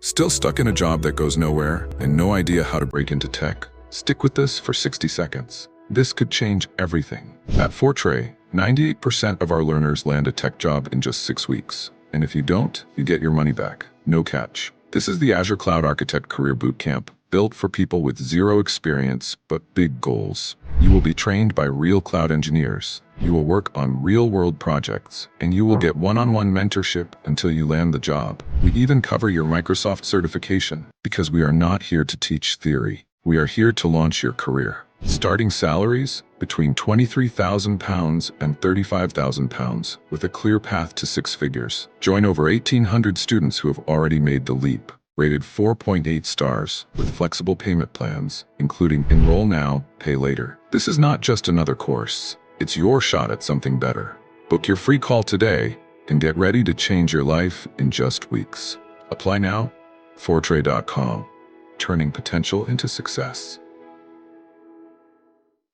Still stuck in a job that goes nowhere and no idea how to break into tech? Stick with this for 60 seconds. This could change everything. At Fortray, 98% of our learners land a tech job in just 6 weeks. And if you don't, you get your money back. No catch. This is the Azure Cloud Architect Career Bootcamp, built for people with zero experience but big goals. You will be trained by real cloud engineers. You will work on real-world projects, and you will get one-on-one mentorship until you land the job. We even cover your Microsoft certification, because we are not here to teach theory. We are here to launch your career. Starting salaries between £23,000 and £35,000, with a clear path to 6 figures. Join over 1,800 students who have already made the leap. Rated 4.8 stars, with flexible payment plans, including Enroll now, pay later. This is not just another course. It's your shot at something better. Book your free call today and get ready to change your life in just weeks. Apply now. Fortray.com. Turning potential into success.